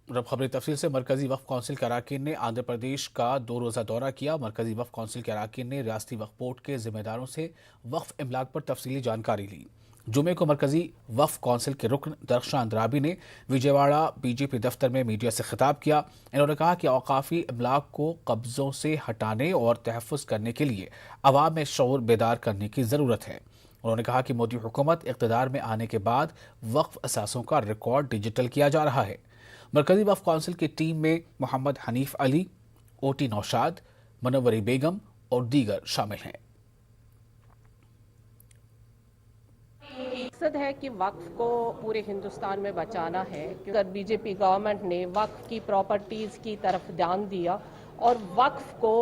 और अब खबरें तफसील से। मरकजी वक्फ कौंसिल के अराकीन ने आंध्र प्रदेश का 2 रोज़ा दौरा किया। मरकजी वक्फ कौंसिल के अराकीन ने रियासती वक्फ बोर्ड के जिम्मेदारों से वक्फ इमलाक पर तफसीली जानकारी ली। जुमे को मरकजी वक्फ कौंसिल के रुकन दरख्शान द्राबी ने विजयवाड़ा बीजेपी दफ्तर में मीडिया से खिताब किया। इन्होंने कहा कि औकाफी इमलाक को कब्जों से हटाने और तहफ़्फ़ुज़ करने के लिए अवाम में शऊर बेदार करने की ज़रूरत है। उन्होंने कहा कि मोदी हुकूमत इक़्तिदार में आने के बाद वक्फ असासों का रिकॉर्ड डिजिटल किया जा रहा है। मरकजी वक्फ कौंसिल की टीम में मोहम्मद हनीफ अली, ओटी नौशाद, मनव्वरी बेगम और दीगर शामिल हैं। मकसद है कि वक्फ को पूरे हिंदुस्तान में बचाना है। अगर बीजेपी गवर्नमेंट ने वक्फ की प्रॉपर्टीज़ की तरफ ध्यान दिया और वक्फ को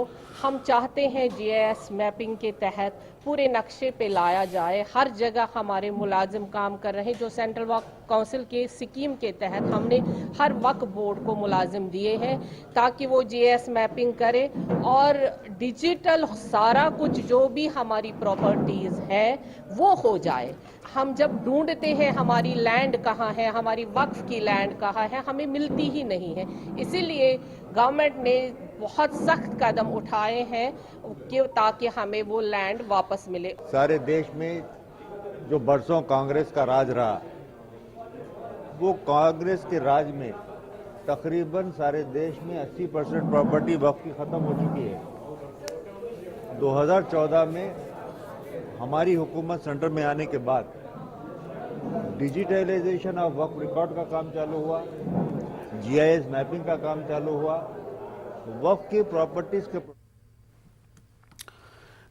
हम चाहते हैं जीआईएस मैपिंग के तहत पूरे नक्शे पे लाया जाए। हर जगह हमारे मुलाजिम काम कर रहे हैं। जो सेंट्रल वक्फ काउंसिल के स्कीम के तहत हमने हर वक्फ बोर्ड को मुलाजिम दिए हैं ताकि वो जीआईएस मैपिंग करे और डिजिटल सारा कुछ जो भी हमारी प्रॉपर्टीज़ है वो हो जाए। हम जब ढूंढते हैं हमारी लैंड कहाँ है, हमारी वक्फ की लैंड कहाँ है, हमें मिलती ही नहीं है। इसीलिए गवर्नमेंट ने बहुत सख्त कदम उठाए हैं कि ताकि हमें वो लैंड वापस मिले। सारे देश में जो बरसों कांग्रेस का राज रहा, वो कांग्रेस के राज में तकरीबन सारे देश में 80% प्रॉपर्टी वक्फ की खत्म हो चुकी है। 2014 में हमारी हुकूमत सेंटर में आने के बाद डिजिटलाइजेशन ऑफ वक्फ रिकॉर्ड का काम चालू हुआ, जीआईएस मैपिंग का काम चालू हुआ। वक्फ की प्रॉपर्टीज के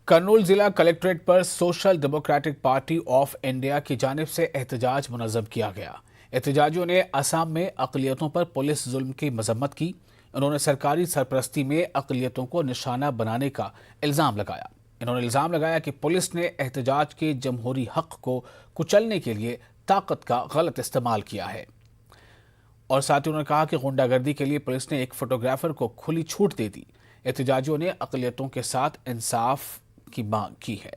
कर्नूल जिला कलेक्ट्रेट पर social democratic party of India की जानिब से एहतजाज मुनज़्ज़म किया गया। एहतजाजियों ने असम में अक़लियतों पर पुलिस जुल्म की मजम्मत की। उन्होंने सरकारी सरपरस्ती में अक़लियतों को निशाना बनाने का इल्ज़ाम लगाया। इन्होंने इल्ज़ाम लगाया कि पुलिस ने एहतजाज के जमहूरी हक़ को कुचलने के लिए ताकत का गलत इस्तेमाल किया है। और साथ ही उन्होंने कहा कि गुंडागर्दी के लिए पुलिस ने एक फोटोग्राफर को खुली छूट दे दी। एहतजाजियों ने अक़लियतों के साथ इंसाफ की मांग की है।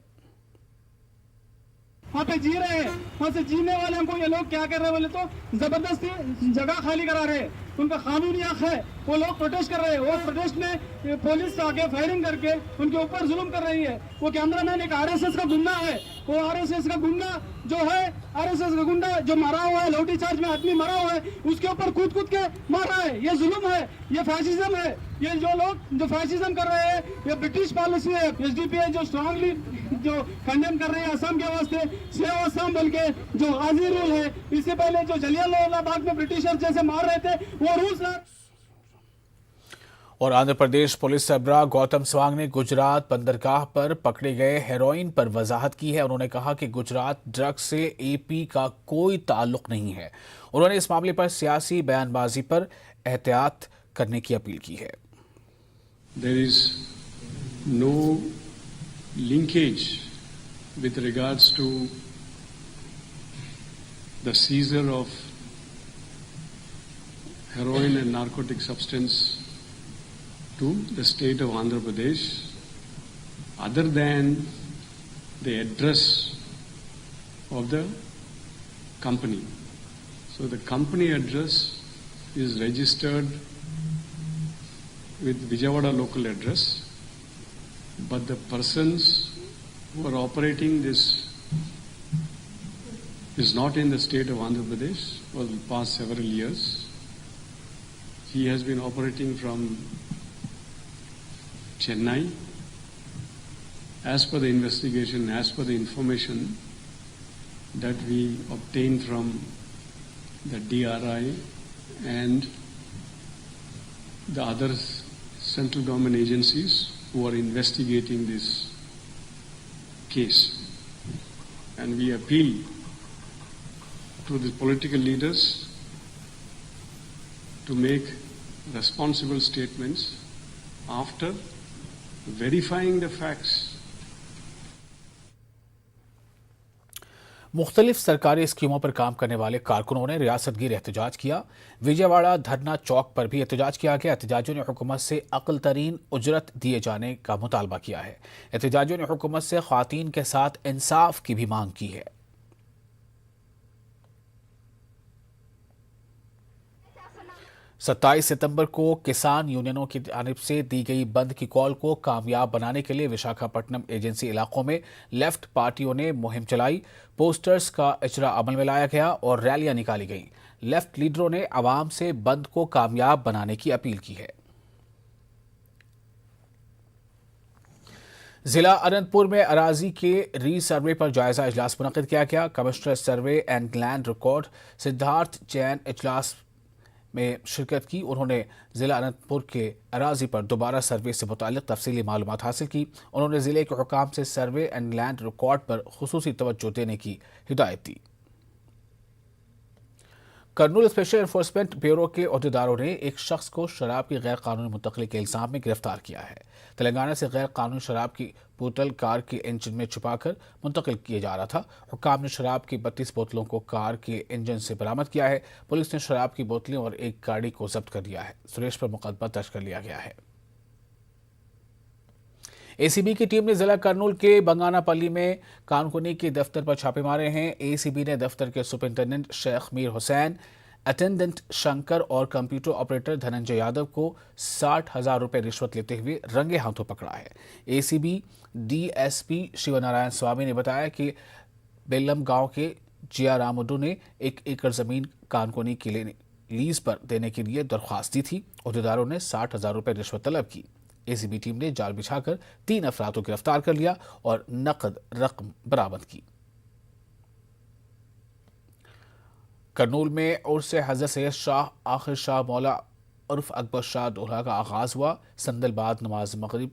वहाँ पे जी रहे हैं, वहाँ से जीने वाले को ये लोग क्या कर रहे हैं बोले तो जबरदस्ती जगह खाली करा रहे हैं। उनका कानूनी हक है, वो लोग प्रोटेस्ट कर रहे हैं। वो प्रोटेस्ट में पुलिस आके फायरिंग करके उनके ऊपर जुल्म कर रही है। वो कैमरामैन एक आरएसएस का गुंडा है। वो आरएसएस का गुंडा जो है, आरएसएस का गुंडा जो मरा हुआ है, लाठी चार्ज में आदमी मरा हुआ है, उसके ऊपर कूद कूद के मार रहा है। ये जुल्म है, ये फैसिज्म है। ये जो लोग जो फैसिज्म कर रहे हैं, ये ब्रिटिश पॉलिसी है। एसडीपीआई जो स्ट्रांगली जो कंडेम कर रहे हैं असम के वास्ते, सेव असम बोल के जो आजी रूल है। इससे पहले जो जलियांवाला बाग में ब्रिटिशर्स जैसे मार रहे थे वो रूल्स ला। और आंध्र प्रदेश पुलिस सरबराह गौतम सवांग ने गुजरात बंदरगाह पर पकड़े गए हेरोइन पर वजाहत की है। उन्होंने कहा कि गुजरात ड्रग्स से एपी का कोई ताल्लुक नहीं है। उन्होंने इस मामले पर सियासी बयानबाजी पर एहतियात करने की अपील की है। There is no linkage with regards to the seizure of heroin and narcotic substance to the state of Andhra Pradesh other than the address of the company. So the company address is registered with Vijayawada local address, but the persons who are operating this is not in the state of Andhra Pradesh for the past several years. He has been operating from Chennai. As per the investigation, as per the information that we obtained from the DRI and the other central government agencies who are investigating this case. And we appeal to the political leaders to make responsible statements after verifying the facts. मुख्तलिफ सरकारी स्कीमों पर काम करने वाले कारकुनों ने रियासत गिर एहतजाज किया। विजयवाड़ा धरना चौक पर भी एहतजाज किया गया। एहतजाजियों ने हुकूमत से अक़ल तरीन उजरत दिए जाने का मुतालबा किया है। एहतजाजियों ने हुकूमत से ख़वातीन के साथ इंसाफ की भी मांग की है। 27 सितंबर को किसान यूनियनों की जानिब से दी गई बंद की कॉल को कामयाब बनाने के लिए विशाखापट्टनम एजेंसी इलाकों में लेफ्ट पार्टियों ने मुहिम चलाई। पोस्टर्स का इजरा अमल में लाया गया और रैलियां निकाली गईं। लेफ्ट लीडरों ने आवाम से बंद को कामयाब बनाने की अपील की है। जिला अनंतपुर में अराजी के री सर्वे पर जायजा इजलास मुनक्किद किया गया। Commissioner survey and land record Siddharth Jain इजलास में शिरकत की। उन्होंने जिला अनंतपुर के अराजी पर दोबारा सर्वे से मुतालिक तफसीली मालूमात हासिल की। उन्होंने जिले के हुकाम से सर्वे एंड लैंड रिकॉर्ड पर खुसूसी तवज्जो देने की हिदायत दी। कर्नूल स्पेशल एनफोर्समेंट ब्यूरो के अहदेदारों ने एक शख्स को शराब की गैर कानूनी मुंतकली के इल्जाम में गिरफ्तार किया है। तेलंगाना से गैर कानूनी शराब की बोतल कार के इंजन में छुपाकर मुंतकिल किया जा रहा था। हुक्काम ने शराब की 32 बोतलों को कार के इंजन से बरामद किया है। पुलिस ने शराब की बोतलें और एक गाड़ी को जब्त कर लिया है। सुरेश पर मुकदमा दर्ज कर लिया गया है। एसीबी की टीम ने जिला कर्नूल के बंगानापल्ली में कानूनी के दफ्तर पर छापे मारे हैं। एसीबी ने दफ्तर के सुपरिंटेंडेंट शेख मीर हुसैन, अटेंडेंट शंकर और कंप्यूटर ऑपरेटर धनंजय यादव को 60,000 रुपए रिश्वत लेते हुए रंगे हाथों पकड़ा है। एसीबी डीएसपी शिवनारायण स्वामी ने बताया कि बेल्लम गांव के जिया रामुडू ने 1 एकड़ जमीन कानूनी के लिए लीज पर देने के लिए दरख्वास्त दी थी। अहदेदारों ने 60,000 रुपए रिश्वत तलब की। एसीबी टीम ने जाल बिछाकर 3 अफराद को गिरफ्तार कर लिया और नकद रकम बरामद की। कर्नूल में उर्स हज़रत सैयद शाह आखिर शाह मौला उर्फ अकबर शाह दोहरा का आगाज हुआ। संदल बाद नमाज मगरिब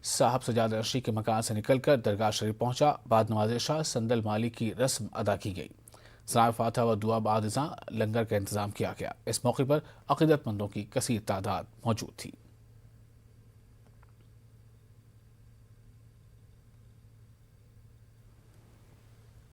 साहब सजाद नशी के मकान से निकलकर दरगाह शरीफ पहुंचा। बाद नमाज शाह संदल माली की रस्म अदा की गई। सलाम फातहा व दुआ बाद लंगर का इंतजाम किया गया। इस मौके पर अकीदतमंदों की कसीर तादाद मौजूद थी।